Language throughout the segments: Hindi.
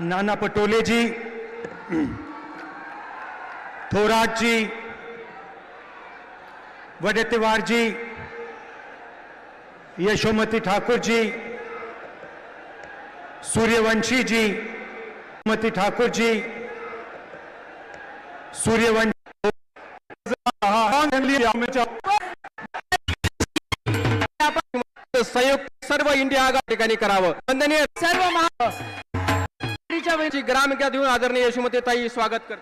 नाना पटोले जी, थोराट जी, वडेतिवार जी, यशोमती ठाकुर जी, सूर्यवंशी जी, यशोमती ठाकुर जी, सूर्यवंशी, संयुक्त सर्व इंडिया आघाडी ठिकाणी करावं. वंदनीय सर्व महाआघाडीच्या ग्रामविकास देऊन आदरणीय यशोमतीताई स्वागत कर.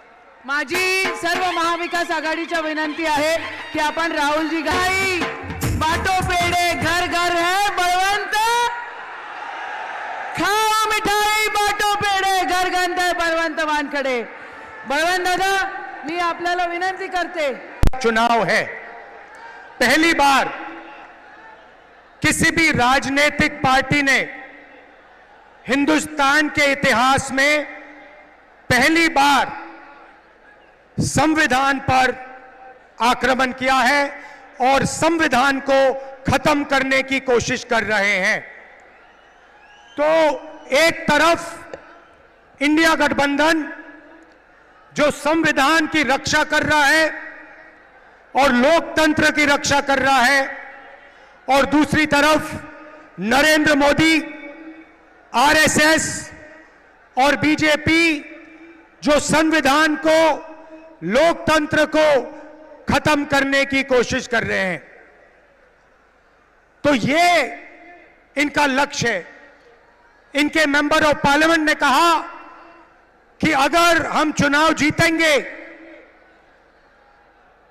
माझी सर्व महाविकास आघाडीच्या विनंती आहे की आपण राहुलजी गाई बाटो पेड़े घर घर है बळवंत खाओ मिठाई बाटो पेड़े घर घर है बळवंत वानखडे. बळवंत दादा, मी आपल्याला विनंती करते. चुनाव है, पहली बार किसी भी राजनीतिक पार्टी ने हिंदुस्तान के इतिहास में पहली बार संविधान पर आक्रमण किया है और संविधान को खत्म करने की कोशिश कर रहे हैं. तो एक तरफ इंडिया गठबंधन जो संविधान की रक्षा कर रहा है और लोकतंत्र की रक्षा कर रहा है, और दूसरी तरफ नरेंद्र मोदी, आरएसएस और बीजेपी जो संविधान को, लोकतंत्र को खत्म करने की कोशिश कर रहे हैं. तो ये इनका लक्ष्य है. इनके मेंबर ऑफ पार्लियामेंट ने कहा कि अगर हम चुनाव जीतेंगे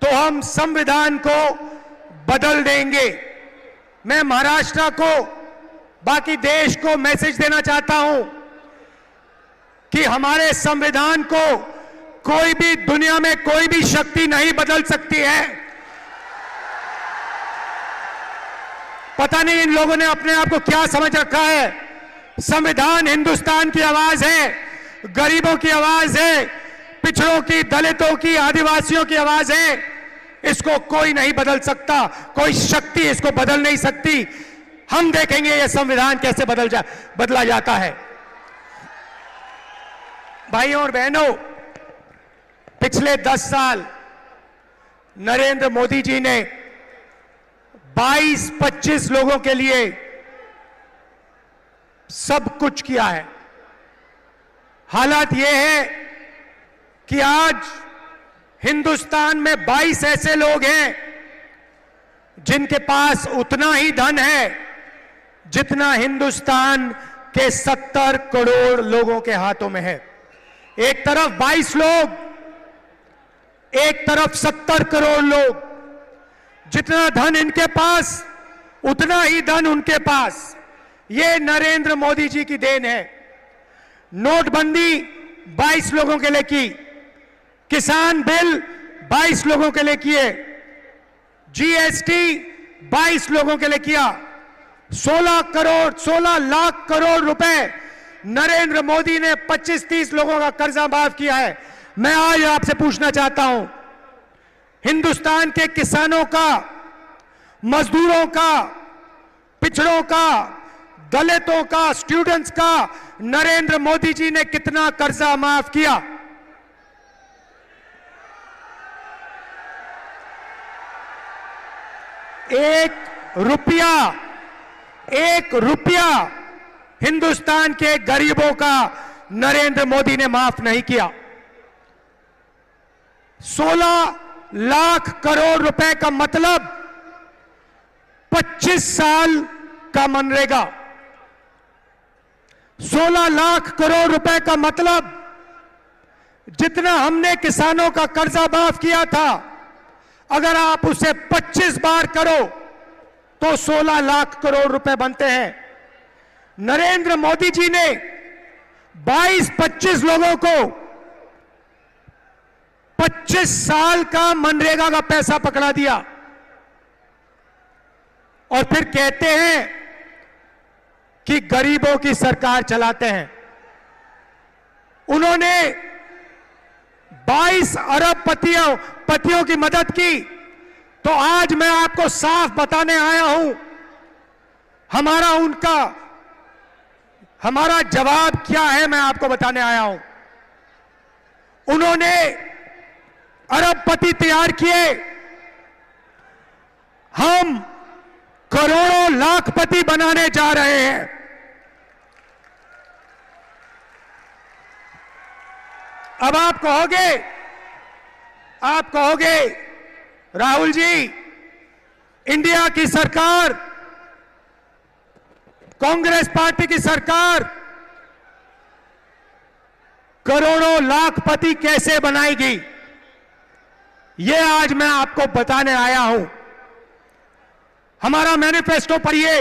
तो हम संविधान को बदल देंगे. मैं महाराष्ट्र को, बाकी देश को मैसेज देना चाहता हूं कि हमारे संविधान को कोई भी, दुनिया में कोई भी शक्ति नहीं बदल सकती है. पता नहीं इन लोगों ने अपने आप को क्या समझ रखा है. संविधान हिंदुस्तान की आवाज है, गरीबों की आवाज है, पिछड़ों की, दलितों की, आदिवासियों की आवाज है. इसको कोई नहीं बदल सकता, कोई शक्ति इसको बदल नहीं सकती. हम देखेंगे यह संविधान कैसे बदला जाता है. भाइयों और बहनों, पिछले 10 साल नरेंद्र मोदी जी ने 22-25 लोगों के लिए सब कुछ किया है. हालात यह है कि आज हिंदुस्तान में 22 ऐसे लोग हैं जिनके पास उतना ही धन है जितना हिंदुस्तान के 70 करोड़ लोगों के हाथों में है. एक तरफ 22 लोग, एक तरफ 70 करोड़ लोग. जितना धन इनके पास, उतना ही धन उनके पास. ये नरेंद्र मोदी जी की देन है. नोटबंदी 22 लोगों के लिए की, किसान बिल 22 लोगों के लिए किए, जीएसटी 22 लोगों के लिए किया. 16 लाख करोड़ रुपए नरेंद्र मोदी ने 25-30 लोगों का कर्जा माफ किया है. मैं आज आपसे पूछना चाहता हूं, हिंदुस्तान के किसानों का, मजदूरों का, पिछड़ों का, दलितों का, स्टूडेंट्स का नरेंद्र मोदी जी ने कितना कर्जा माफ किया? एक रुपया हिंदुस्तान के गरीबों का नरेंद्र मोदी ने माफ नहीं किया. 16 लाख करोड़ रुपए का मतलब 25 साल का मनरेगा. 16 लाख करोड़ रुपए का मतलब जितना हमने किसानों का कर्जा माफ किया था, अगर आप उसे 25 बार करो तो 16 लाख करोड़ रुपए बनते हैं. नरेंद्र मोदी जी ने 22-25 लोगों को 25 साल का मनरेगा का पैसा पकड़ा दिया और फिर कहते हैं कि गरीबों की सरकार चलाते हैं. उन्होंने 22 अरब पतियों की मदद की. तो आज मैं आपको साफ बताने आया हूं, हमारा जवाब क्या है मैं आपको बताने आया हूं। उन्होंने अरबपति तैयार किए, हम करोड़ों लाखपति बनाने जा रहे हैं। अब आप कहोगे राहुल जी, इंडिया की सरकार, कांग्रेस पार्टी की सरकार करोड़ों लाखपति कैसे बनाएगी? यह आज मैं आपको बताने आया हूं। हमारा मैनिफेस्टो पढ़िए।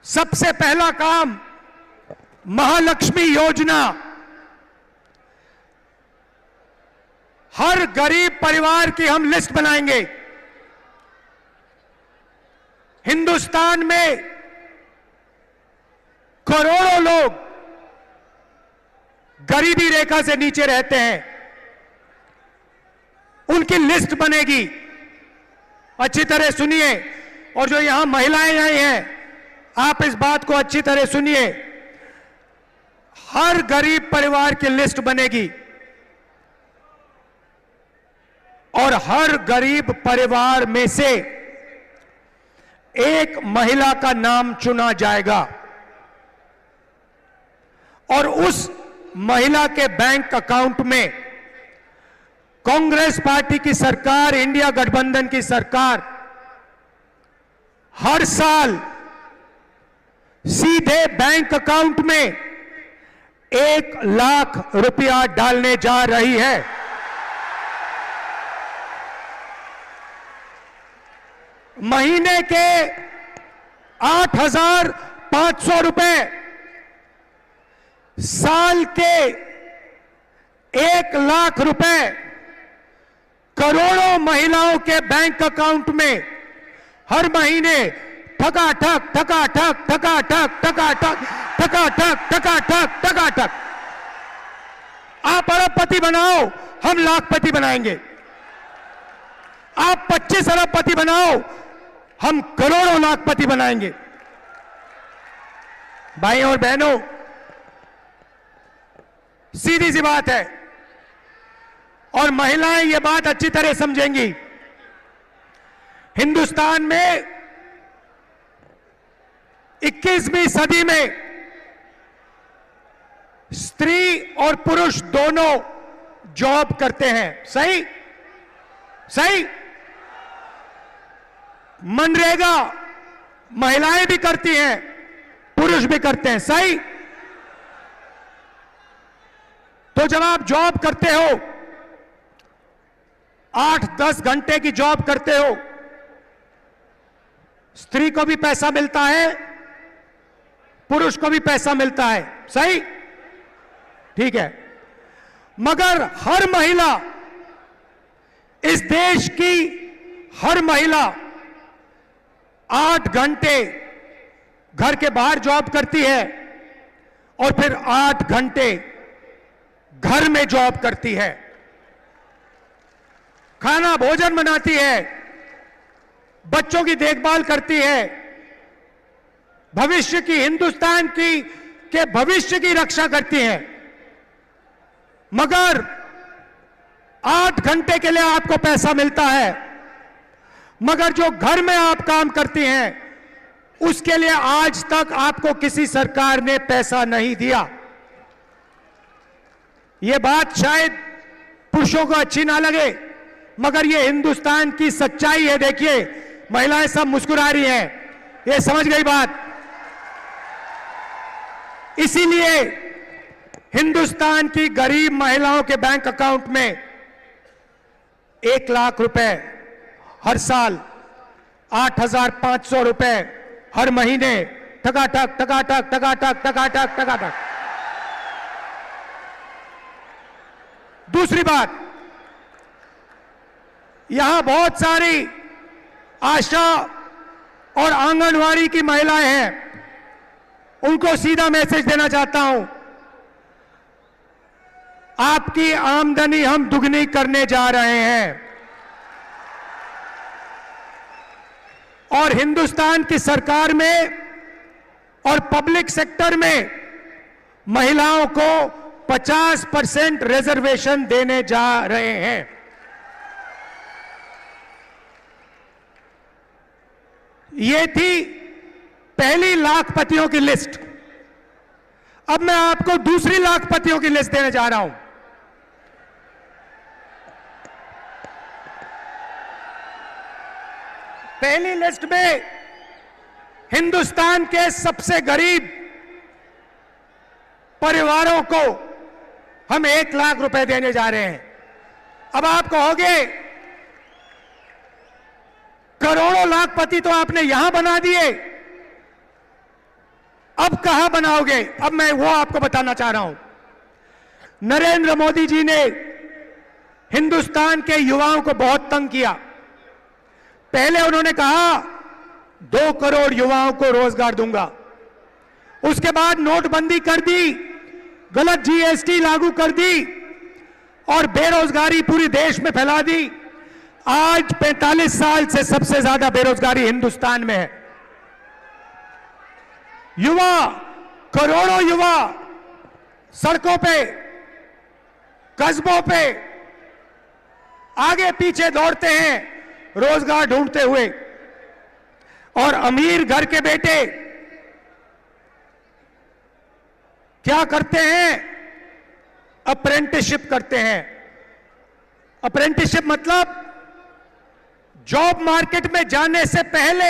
सबसे पहला काम महालक्ष्मी योजना। हर गरीब परिवार की हम लिस्ट बनाएंगे। हिंदुस्तान में करोड़ों लोग गरीबी रेखा से नीचे रहते हैं, उनकी लिस्ट बनेगी। अच्छी तरह सुनिए, और जो यहां महिलाएं आई हैं, आप इस बात को अच्छी तरह सुनिए। हर गरीब परिवार की लिस्ट बनेगी और हर गरीब परिवार में से एक महिला का नाम चुना जाएगा और उस महिला के बैंक अकाउंट में कांग्रेस पार्टी की सरकार, इंडिया गठबंधन की सरकार हर साल सीधे बैंक अकाउंट में 1 लाख रुपया डालने जा रही है। महीने के 8,500 रुपए, साल के 1 लाख रुपए करोड़ों महिलाओं के बैंक अकाउंट में हर महीने ठकाठक ठकाठक ठकाठक ठकाठक ठकाठक ठकाठक ठकाठक। आप अरबपति बनाओ, हम लाखपति बनाएंगे। आप 25 अरबपति बनाओ, हम करोड़ों लाखपति बनाएंगे। भाइयों और बहनों, सीधी सी बात है और महिलाएं ये बात अच्छी तरह समझेंगी। हिंदुस्तान में 21वीं सदी में स्त्री और पुरुष दोनों जॉब करते हैं। सही सही। मनरेगा महिलाएं भी करती हैं, पुरुष भी करते हैं। सही। तो जब आप जॉब करते हो, 8-10 घंटे की जॉब करते हो, स्त्री को भी पैसा मिलता है, पुरुष को भी पैसा मिलता है। सही, ठीक है। मगर हर महिला, इस देश की हर महिला 8 घंटे घर के बाहर जॉब करती है और फिर 8 घंटे घर में जॉब करती है। खाना भोजन बनाती है, बच्चों की देखभाल करती है, भविष्य की, हिंदुस्तान की के भविष्य की रक्षा करती है। मगर 8 घंटे के लिए आपको पैसा मिलता है, मगर जो घर में आप काम करती हैं उसके लिए आज तक आपको किसी सरकार ने पैसा नहीं दिया। यह बात शायद पुरुषों को अच्छी ना लगे, मगर यह हिंदुस्तान की सच्चाई है। देखिए, महिलाएं सब मुस्कुरा रही हैं, ये समझ गई बात। इसीलिए हिंदुस्तान की गरीब महिलाओं के बैंक अकाउंट में 1 लाख रुपए हर साल, 8,500 रुपए हर महीने, ठकाठक ठकाठक ठकाठक ठकाठक ठकाठक। दूसरी बात, यहां बहुत सारी आशा और आंगनवाड़ी की महिलाएं हैं, उनको सीधा मैसेज देना चाहता हूं, आपकी आमदनी हम दुगनी करने जा रहे हैं और हिंदुस्तान की सरकार में और पब्लिक सेक्टर में महिलाओं को 50% रिजर्वेशन देने जा रहे हैं। ये थी पहली लाखपतियों की लिस्ट। अब मैं आपको दूसरी लाखपतियों की लिस्ट देने जा रहा हूं। पहली लिस्ट में हिंदुस्तान के सबसे गरीब परिवारों को हम 1 लाख रुपए देने जा रहे हैं। अब आप कहोगे करोड़ों लाखपति तो आपने यहां बना दिए, अब कहां बनाओगे? अब मैं वो आपको बताना चाह रहा हूं। नरेंद्र मोदी जी ने हिंदुस्तान के युवाओं को बहुत तंग किया। पहले उन्होंने कहा 2 करोड़ युवाओं को रोजगार दूंगा, उसके बाद नोटबंदी कर दी, गलत जीएसटी लागू कर दी और बेरोजगारी पूरी देश में फैला दी। आज 45 साल से सबसे ज्यादा बेरोजगारी हिंदुस्तान में है। युवा, करोड़ों युवा सड़कों पे, कस्बों पे आगे पीछे दौड़ते हैं रोजगार ढूंढते हुए, और अमीर घर के बेटे क्या करते हैं? अप्रेंटिसशिप करते हैं। अप्रेंटिसशिप मतलब जॉब मार्केट में जाने से पहले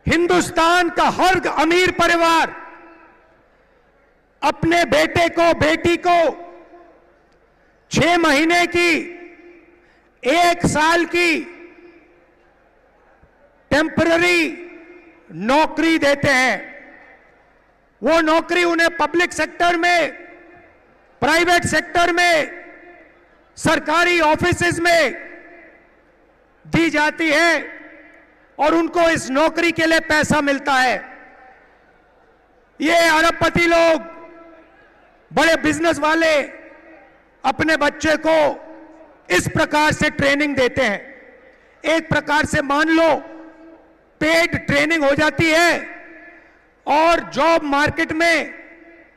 हिंदुस्तान का हर अमीर परिवार अपने बेटे को, बेटी को 6 महीने की, 1 साल की टेम्पररी नौकरी देते हैं। वो नौकरी उन्हें पब्लिक सेक्टर में, प्राइवेट सेक्टर में, सरकारी ऑफिसेज में दी जाती है और उनको इस नौकरी के लिए पैसा मिलता है। ये अरबपति लोग, बड़े बिजनेस वाले अपने बच्चे को इस प्रकार से ट्रेनिंग देते हैं। एक प्रकार से मान लो पेड ट्रेनिंग हो जाती है और जॉब मार्केट में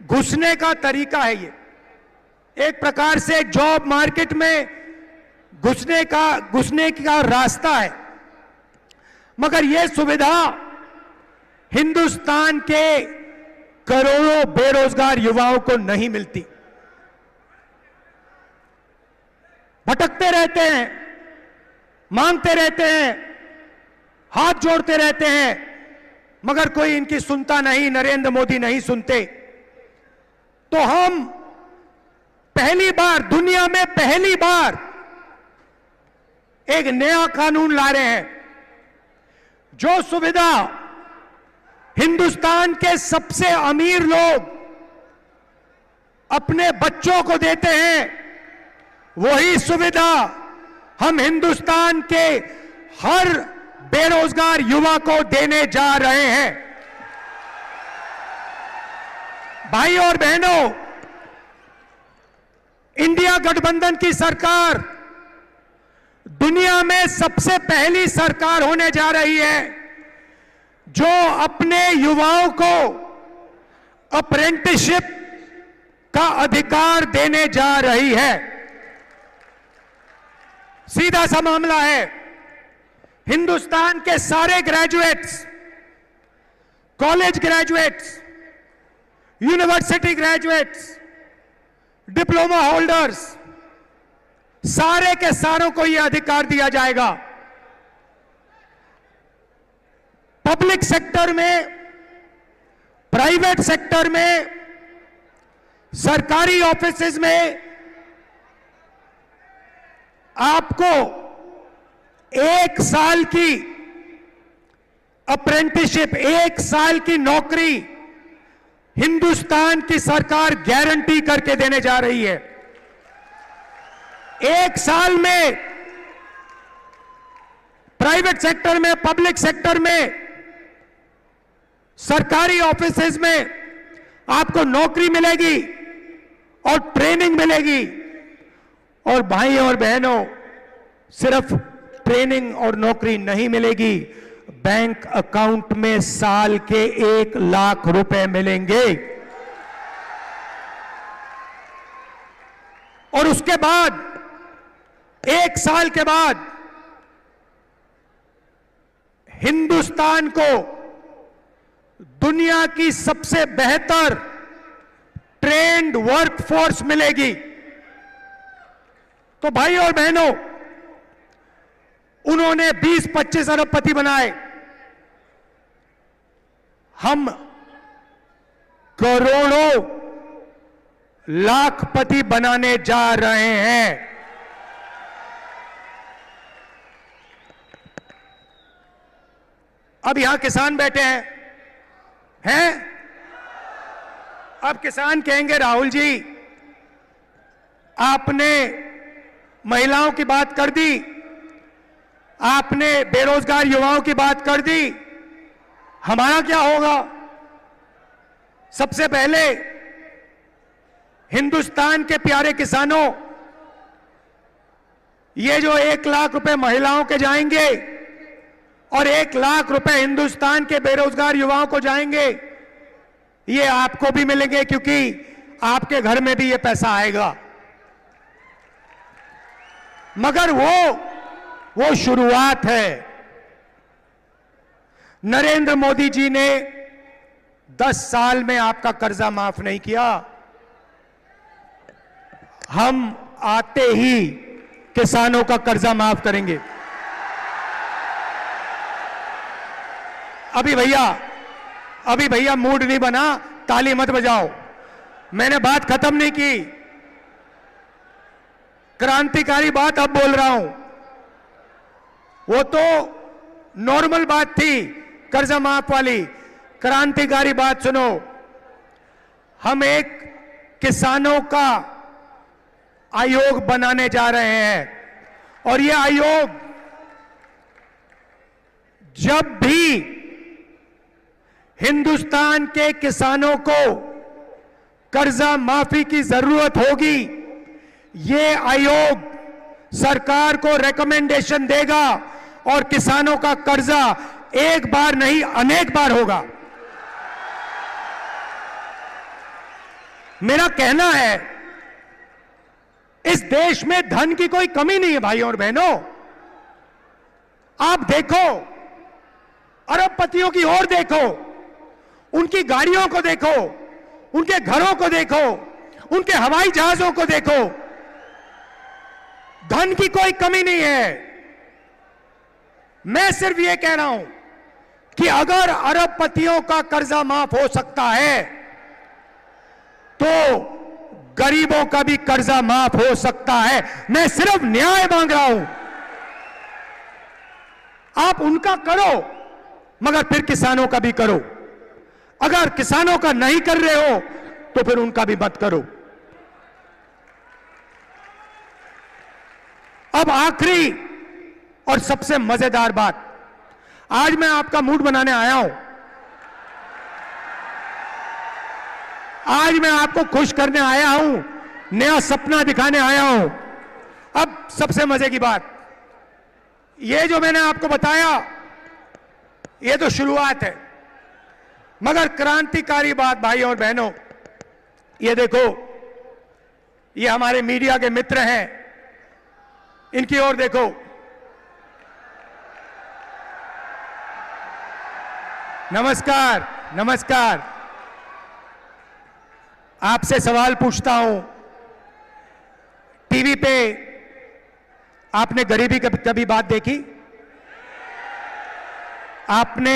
घुसने का तरीका है ये। एक प्रकार से जॉब मार्केट में घुसने का रास्ता है। मगर यह सुविधा हिंदुस्तान के करोड़ों बेरोजगार युवाओं को नहीं मिलती। भटकते रहते हैं, मांगते रहते हैं, हाथ जोड़ते रहते हैं, मगर कोई इनकी सुनता नहीं, नरेंद्र मोदी नहीं सुनते। तो हम पहली बार, दुनिया में पहली बार एक नया कानून ला रहे हैं जो सुविधा हिंदुस्तान के सबसे अमीर लोग अपने बच्चों को देते हैं, वही सुविधा हम हिंदुस्तान के हर बेरोजगार युवा को देने जा रहे हैं। भाई और बहनों, इंडिया गठबंधन की सरकार दुनिया में सबसे पहली सरकार होने जा रही है जो अपने युवाओं को अप्रेंटिसशिप का अधिकार देने जा रही है। सीधा सा मामला है, हिंदुस्तान के सारे graduates, college graduates, university graduates, diploma holders, सारे के सारों को यह अधिकार दिया जाएगा। पब्लिक सेक्टर में, प्राइवेट सेक्टर में, सरकारी ऑफिसेज में आपको 1 साल की अप्रेंटिसशिप, 1 साल की नौकरी हिंदुस्तान की सरकार गारंटी करके देने जा रही है। 1 साल में प्राइवेट सेक्टर में, पब्लिक सेक्टर में, सरकारी ऑफिसेज में आपको नौकरी मिलेगी और ट्रेनिंग मिलेगी। और भाई और बहनों, सिर्फ ट्रेनिंग और नौकरी नहीं मिलेगी, बैंक अकाउंट में साल के 1 लाख रुपए मिलेंगे। और उसके बाद 1 साल के बाद हिंदुस्तान को दुनिया की सबसे बेहतर ट्रेंड वर्कफोर्स मिलेगी। तो भाई और बहनों, उन्होंने 20-25 अरबपति बनाए, हम करोड़ों लाखपति बनाने जा रहे हैं। अब यहां किसान बैठे हैं? अब किसान कहेंगे राहुल जी, आपने महिलाओं की बात कर दी, आपने बेरोजगार युवाओं की बात कर दी, हमारा क्या होगा? सबसे पहले हिंदुस्तान के प्यारे किसानों, ये जो 1 लाख रुपए महिलाओं के जाएंगे और 1 लाख रुपए हिंदुस्तान के बेरोजगार युवाओं को जाएंगे, ये आपको भी मिलेंगे, क्योंकि आपके घर में भी ये पैसा आएगा। मगर वो शुरुआत है। नरेंद्र मोदी जी ने 10 साल में आपका कर्जा माफ नहीं किया। हम आते ही किसानों का कर्जा माफ करेंगे। अभी भैया मूड नहीं बना, ताली मत बजाओ, मैंने बात खत्म नहीं की। क्रांतिकारी बात अब बोल रहा हूं। वो तो नॉर्मल बात थी कर्जा माफ वाली, क्रांतिकारी बात सुनो। हम एक किसानों का आयोग बनाने जा रहे हैं और यह आयोग जब भी हिंदुस्तान के किसानों को कर्जा माफी की जरूरत होगी, ये आयोग सरकार को रिकमेंडेशन देगा और किसानों का कर्जा एक बार नहीं अनेक बार होगा। मेरा कहना है, इस देश में धन की कोई कमी नहीं है भाइयों और बहनों। आप देखो, अरबपतियों की ओर देखो, उनकी गाड़ियों को देखो, उनके घरों को देखो, उनके हवाई जहाजों को देखो। धन की कोई कमी नहीं है। मैं सिर्फ यह कह रहा हूं कि अगर अरबपतियों का कर्जा माफ हो सकता है तो गरीबों का भी कर्जा माफ हो सकता है। मैं सिर्फ न्याय मांग रहा हूं। आप उनका करो, मगर फिर किसानों का भी करो। अगर किसानों का नहीं कर रहे हो तो फिर उनका भी मत करो। अब आखिरी और सबसे मजेदार बात, आज मैं आपका मूड बनाने आया हूं। आज मैं आपको खुश करने आया हूं, नया सपना दिखाने आया हूं। अब सबसे मजे की बात, ये जो मैंने आपको बताया, ये तो शुरुआत है, मगर क्रांतिकारी बात भाइयों और बहनों, ये देखो, ये हमारे मीडिया के मित्र हैं, इनकी ओर देखो। नमस्कार, नमस्कार। आपसे सवाल पूछता हूं, टीवी पे आपने गरीबी कभी बात देखी? आपने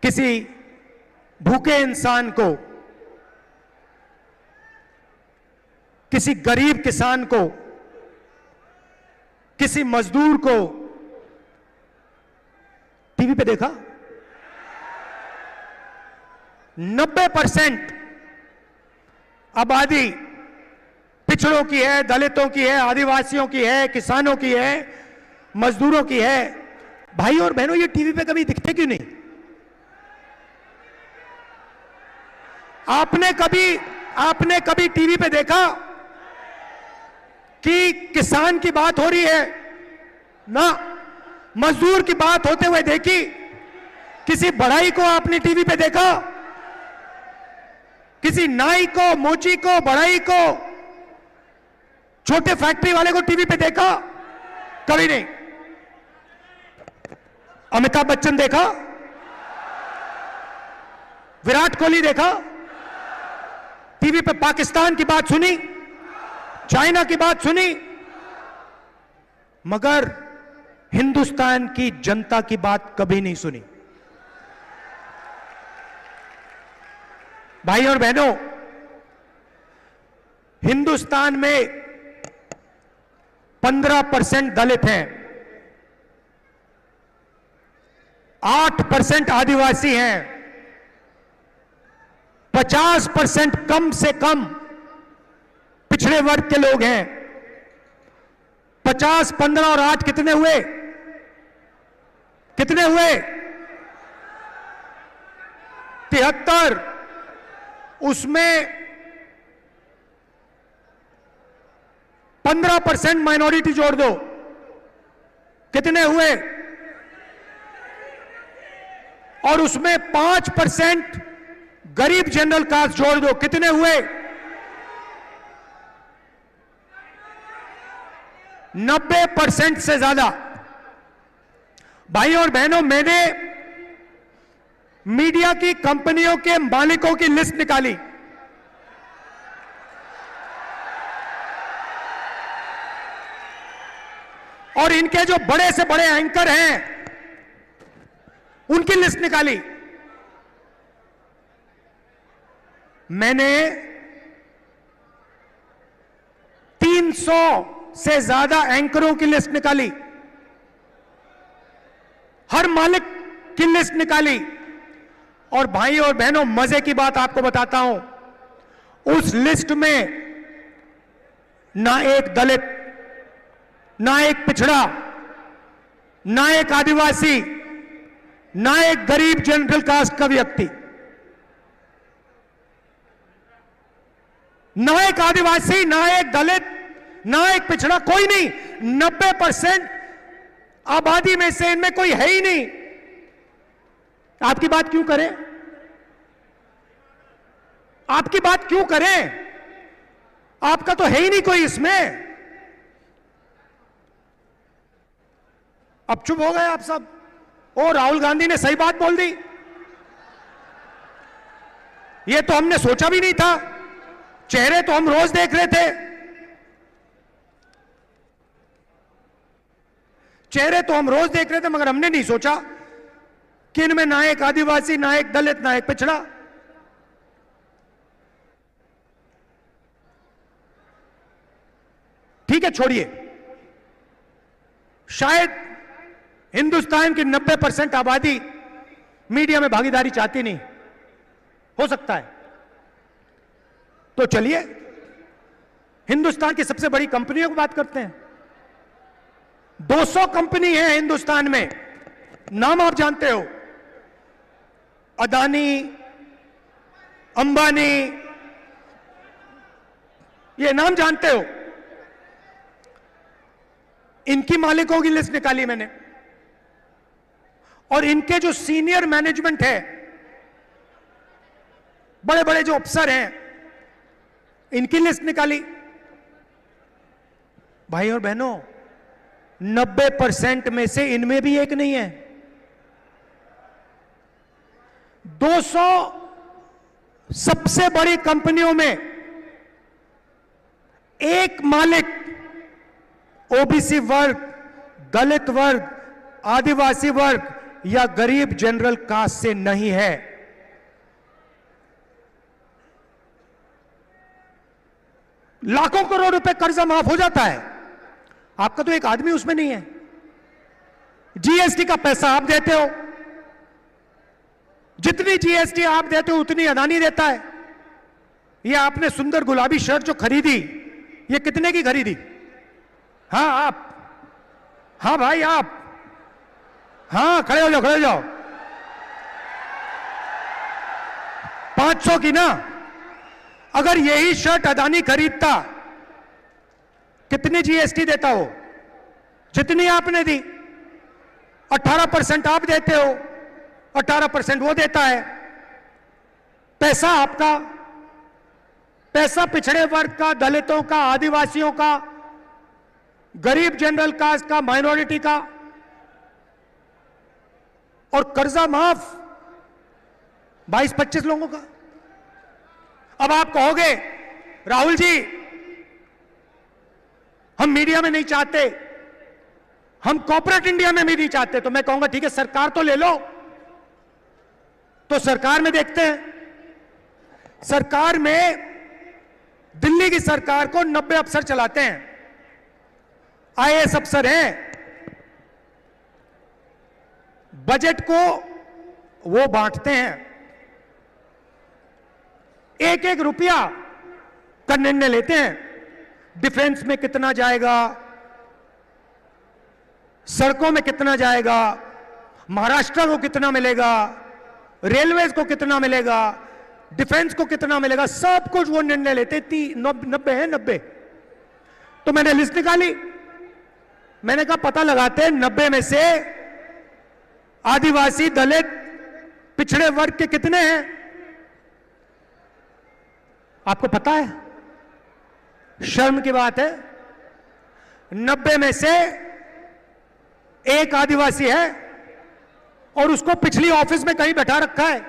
किसी भूखे इंसान को, किसी गरीब किसान को, किसी मजदूर को टीवी पे देखा? 90% आबादी पिछड़ों की है, दलितों की है, आदिवासियों की है, किसानों की है, मजदूरों की है। भाई और बहनों, ये टीवी पे कभी दिखते क्यों नहीं? आपने कभी टीवी पे देखा कि किसान की बात हो रही है? ना। मजदूर की बात होते हुए देखी? किसी बढ़ई को आपने टीवी पे देखा? किसी नाई को, मोची को, बढ़ई को, छोटे फैक्ट्री वाले को टीवी पे देखा? कभी नहीं। अमिताभ बच्चन देखा? विराट कोहली देखा? टीवी पे पाकिस्तान की बात सुनी, चाइना की बात सुनी, मगर हिंदुस्तान की जनता की बात कभी नहीं सुनी। भाई और बहनों, हिंदुस्तान में 15% दलित हैं, 8% आदिवासी हैं, 50% कम से कम पिछड़े वर्ग के लोग हैं। 50, 15 और 8 कितने हुए? कितने हुए? 73। उसमें 15% माइनॉरिटी जोड़ दो, कितने हुए? और उसमें 5% गरीब जनरल कास्ट जोड़ दो, कितने हुए? 90% से ज्यादा। भाई और बहनों, मैंने मीडिया की कंपनियों के मालिकों की लिस्ट निकाली। और इनके जो बड़े से बड़े एंकर हैं उनकी लिस्ट निकाली। मैंने 300 से ज्यादा एंकरों की लिस्ट निकाली, हर मालिक की लिस्ट निकाली। और भाई और बहनों, मजे की बात आपको बताता हूं, उस लिस्ट में ना एक दलित, ना एक पिछड़ा, ना एक आदिवासी, ना एक गरीब जनरल कास्ट का व्यक्ति, ना एक आदिवासी, ना एक दलित, ना एक पिछड़ा, कोई नहीं। 90% आबादी में से इनमें कोई है ही नहीं। आपकी बात क्यों करें? आपकी बात क्यों करें? आपका तो है ही नहीं कोई इसमें। अब चुप हो गए आप सब। ओ, राहुल गांधी ने सही बात बोल दी, ये तो हमने सोचा भी नहीं था। चेहरे तो हम रोज देख रहे थे, चेहरे तो हम रोज देख रहे थे, मगर हमने नहीं सोचा कि इनमें ना एक आदिवासी, ना एक दलित, ना एक पिछड़ा। ठीक है, छोड़िए। शायद हिंदुस्तान की 90% आबादी मीडिया में भागीदारी चाहती नहीं, हो सकता है। तो चलिए हिंदुस्तान की सबसे बड़ी कंपनियों की बात करते हैं। 200 कंपनी है हिंदुस्तान में, नाम आप जानते हो, अदानी, अंबानी, ये नाम जानते हो। इनकी मालिकों की लिस्ट निकाली मैंने, और इनके जो सीनियर मैनेजमेंट है, बड़े बड़े जो अफसर हैं, इनकी लिस्ट निकाली। भाई और बहनों, 90% में से इनमें भी एक नहीं है। 200 सबसे बड़ी कंपनियों में एक मालिक ओबीसी वर्ग, दलित वर्ग, आदिवासी वर्ग या गरीब जनरल कास्ट से नहीं है। लाखों करोड़ रुपए कर्जा माफ हो जाता है, आपका तो एक आदमी उसमें नहीं है। जीएसटी का पैसा आप देते हो, जितनी जीएसटी आप देते हो उतनी अदानी देता है। ये आपने सुंदर गुलाबी शर्ट जो खरीदी, ये कितने की खरीदी? हाँ आप, हाँ भाई आप, हाँ खड़े हो जाओ, खड़े हो जाओ। 500 की ना? अगर यही शर्ट अदानी खरीदता, कितनी जीएसटी देता हो? जितनी आपने दी। 18% आप देते हो, 18% वो देता है। पैसा आपका, पैसा पिछड़े वर्ग का, दलितों का, आदिवासियों का, गरीब जनरल कास्ट का, माइनॉरिटी का। और कर्जा माफ 22-25 लोगों का। अब आप कहोगे राहुल जी हम मीडिया में नहीं चाहते, हम कॉर्पोरेट इंडिया में भी नहीं चाहते, तो मैं कहूंगा ठीक है सरकार तो ले लो। तो सरकार में देखते हैं, सरकार में दिल्ली की सरकार को 90 अफसर चलाते हैं, आईएएस अफसर हैं। बजट को वो बांटते हैं, एक एक रुपया का निर्णय लेते हैं। डिफेंस में कितना जाएगा, सड़कों में कितना जाएगा, महाराष्ट्र को कितना मिलेगा, रेलवेज को कितना मिलेगा, डिफेंस को कितना मिलेगा, सब कुछ वो निर्णय लेते। 90 है 90। तो मैंने लिस्ट निकाली, मैंने कहा पता लगाते हैं 90 में से आदिवासी, दलित, पिछड़े वर्ग के कितने हैं। आपको पता है, शर्म की बात है, 90 में से एक आदिवासी है और उसको पिछली ऑफिस में कहीं बैठा रखा है।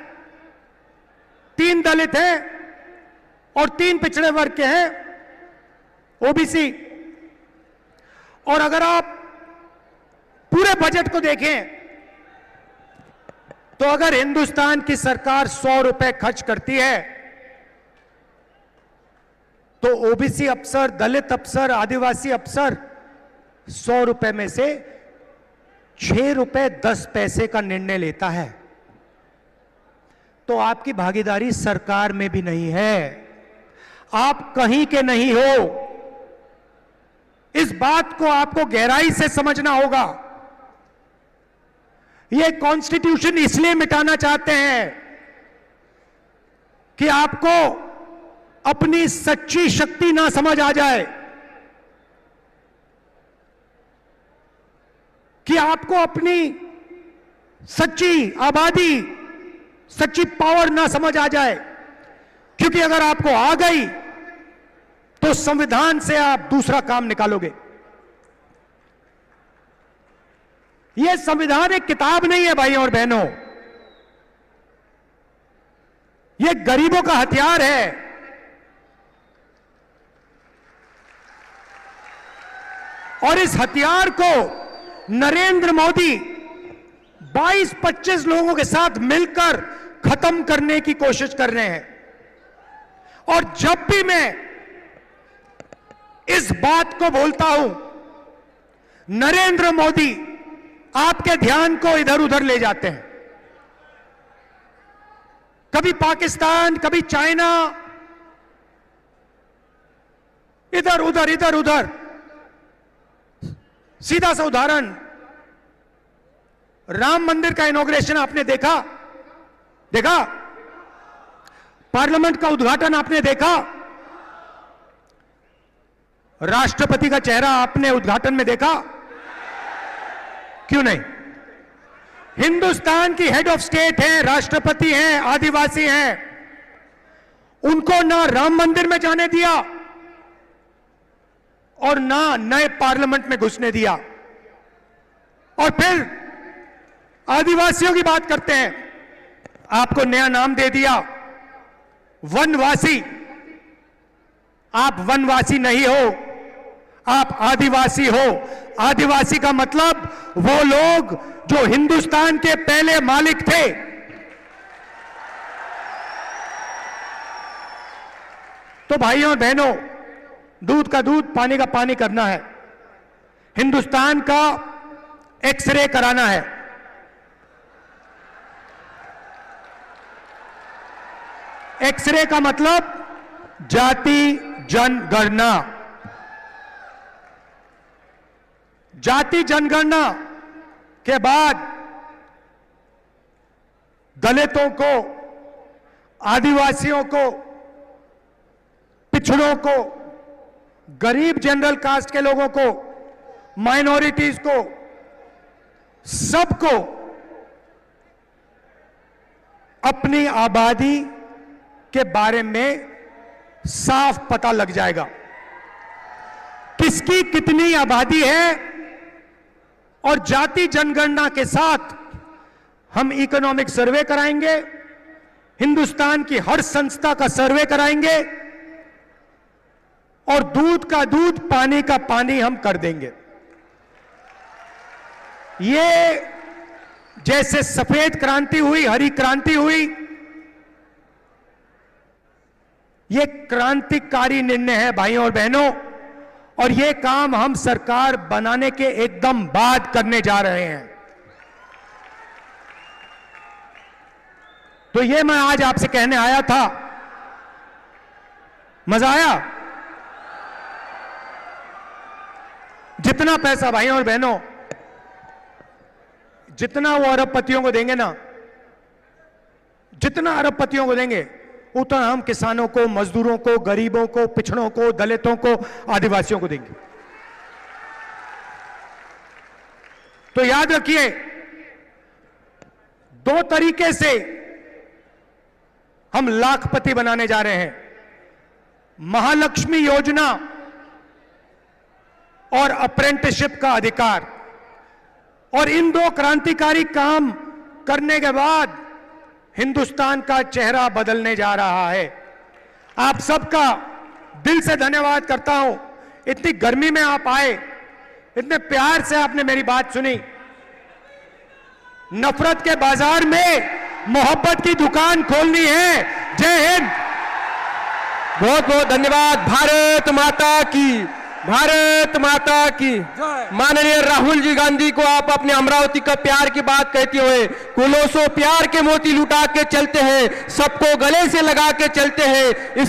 3 दलित हैं और 3 पिछड़े वर्ग के हैं, ओबीसी। और अगर आप पूरे बजट को देखें तो अगर हिंदुस्तान की सरकार 100 रुपए खर्च करती है तो ओबीसी अफसर, दलित अफसर, आदिवासी अफसर 100 रुपए में से 6 रुपए 10 पैसे का निर्णय लेता है। तो आपकी भागीदारी सरकार में भी नहीं है, आप कहीं के नहीं हो। इस बात को आपको गहराई से समझना होगा। ये कॉन्स्टिट्यूशन इसलिए मिटाना चाहते हैं कि आपको अपनी सच्ची शक्ति ना समझ आ जाए, कि आपको अपनी सच्ची आबादी, सच्ची पावर ना समझ आ जाए। क्योंकि अगर आपको आ गई तो संविधान से आप दूसरा काम निकालोगे। यह संविधान एक किताब नहीं है भाइयों और बहनों, यह गरीबों का हथियार है। और इस हथियार को नरेंद्र मोदी 22-25 लोगों के साथ मिलकर खत्म करने की कोशिश कर रहे हैं। और जब भी मैं इस बात को बोलता हूं, नरेंद्र मोदी आपके ध्यान को इधर उधर ले जाते हैं। कभी पाकिस्तान, कभी चाइना, इधर उधर इधर उधर। सीधा सा उदाहरण, राम मंदिर का इनॉग्रेशन आपने देखा? पार्लियामेंट का उद्घाटन आपने देखा? राष्ट्रपति का चेहरा आपने उद्घाटन में देखा? क्यों नहीं? हिंदुस्तान की हेड ऑफ स्टेट हैं, राष्ट्रपति हैं, आदिवासी हैं, उनको ना राम मंदिर में जाने दिया और ना नए पार्लियामेंट में घुसने दिया। और फिर आदिवासियों की बात करते हैं, आपको नया नाम दे दिया, वनवासी। आप वनवासी नहीं हो, आप आदिवासी हो। आदिवासी का मतलब वो लोग जो हिंदुस्तान के पहले मालिक थे। तो भाइयों और बहनों, दूध का दूध, पानी का पानी करना है। हिंदुस्तान का एक्सरे कराना है। एक्सरे का मतलब जाति जनगणना। जाति जनगणना के बाद दलितों को, आदिवासियों को, पिछड़ों को, गरीब जनरल कास्ट के लोगों को, माइनॉरिटीज को, सबको अपनी आबादी के बारे में साफ पता लग जाएगा, किसकी कितनी आबादी है। और जाति जनगणना के साथ हम इकोनॉमिक सर्वे कराएंगे, हिंदुस्तान की हर संस्था का सर्वे कराएंगे और दूध का दूध, पानी का पानी हम कर देंगे। ये जैसे सफेद क्रांति हुई, हरी क्रांति हुई, ये क्रांतिकारी निर्णय है भाइयों और बहनों, और ये काम हम सरकार बनाने के एकदम बाद करने जा रहे हैं। तो ये मैं आज आपसे कहने आया था। मजा आया? जितना पैसा भाइयों और बहनों, जितना वो अरबपतियों को देंगे ना, जितना अरबपतियों को देंगे, उतना हम किसानों को, मजदूरों को, गरीबों को, पिछड़ों को, दलितों को, आदिवासियों को देंगे। तो याद रखिए, दो तरीके से हम लाखपति बनाने जा रहे हैं, महालक्ष्मी योजना और अप्रेंटिसशिप का अधिकार। और इन दो क्रांतिकारी काम करने के बाद हिंदुस्तान का चेहरा बदलने जा रहा है। आप सबका दिल से धन्यवाद करता हूं। इतनी गर्मी में आप आए, इतने प्यार से आपने मेरी बात सुनी। नफरत के बाजार में मोहब्बत की दुकान खोलनी है। जय हिंद। बहुत बहुत धन्यवाद। भारत माता की, भारत माता की। माननीय राहुल जी गांधी को आप अपने अमरावती का प्यार की बात कहते हुए, कुलों सो प्यार के मोती लुटा के चलते हैं, सबको गले से लगा के चलते हैं।